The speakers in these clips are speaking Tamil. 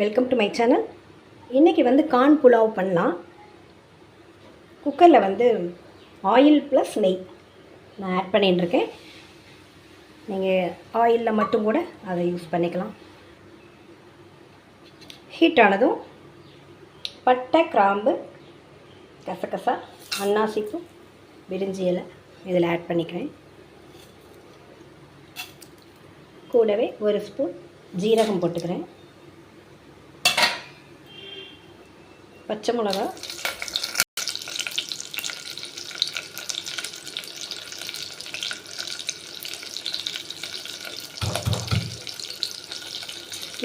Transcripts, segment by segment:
Welcome to my channel. இன்றைக்கி கார்ன் புலாவ் பண்ணலாம். குக்கரில் ஆயில் ப்ளஸ் நெய் நான் ஆட் பண்ணிட்டுருக்கேன். நீங்கள் ஆயிலில் மட்டும் கூட அதை யூஸ் பண்ணிக்கலாம். ஹீட் ஆனதும் பட்டை, கிராம்பு, கசகசா, அன்னாசிப்பூ, பிரிஞ்சி இலை இதில் ஆட் பண்ணிக்கிறேன். கூடவே ஒரு ஸ்பூன் ஜீரகம் போட்டுக்கிறேன். பச்சை மிளகா,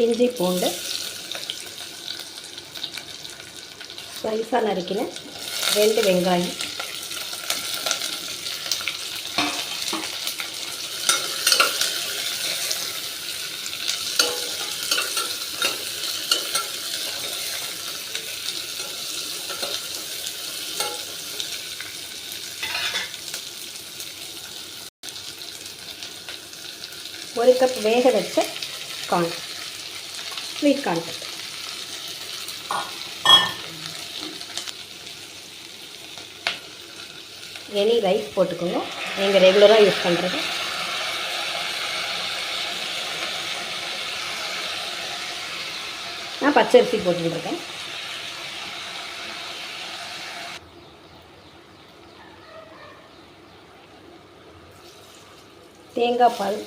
இஞ்சி பூண்டு, ஸ்லைஸாக நறுக்கின 2 வெங்காயம், ஒரு கப் வேக வச்ச corn, sweet corn. Any rice போட்டுக்கோங்க, நீங்கள் ரெகுலராக யூஸ் பண்ணுறது. நான் பச்சரிசி போட்டுருக்கேன். தேங்காய் பால்,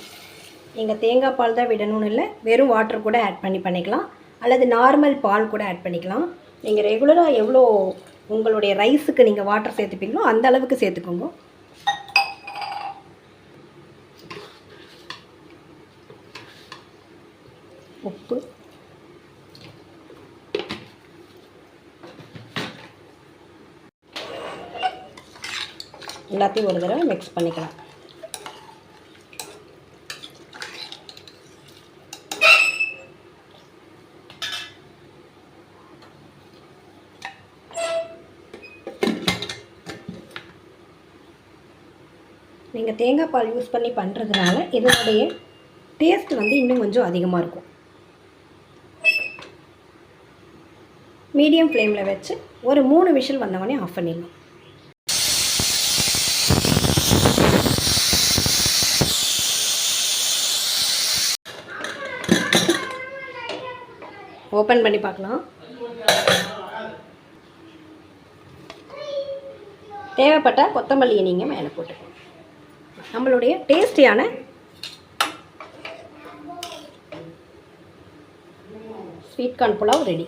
நீங்கள் தேங்காய் பால் தான் விடணும்னு இல்லை, வெறும் வாட்டர் கூட ஆட் பண்ணிக்கலாம், அல்லது நார்மல் பால் கூட ஆட் பண்ணிக்கலாம். நீங்கள் ரெகுலராக எவ்வளோ உங்களுடைய ரைஸுக்கு நீங்கள் வாட்டர் சேர்த்துப்பீங்களோ அந்த அளவுக்கு சேர்த்துக்கோங்க. உப்பு, எல்லாத்தையும் ஒரு தடவை மிக்ஸ் பண்ணிக்கலாம். நீங்கள் தேங்காய் பால் யூஸ் பண்ணி பண்ணுறதுனால இதனுடைய டேஸ்ட் இன்னும் கொஞ்சம் அதிகமாக இருக்கும். மீடியம் ஃப்ளேமில் வச்சு ஒரு 3 விசில் வந்தவொடனே ஆஃப் பண்ணிடலாம். ஓப்பன் பண்ணி பார்க்கலாம். தேவைப்பட்டால் கொத்தமல்லியை நீங்கள் மேலே போட்டுக்கணும். நம்மளுடைய டேஸ்டியான ஸ்வீட் கார்ன் புலாவ் ரெடி.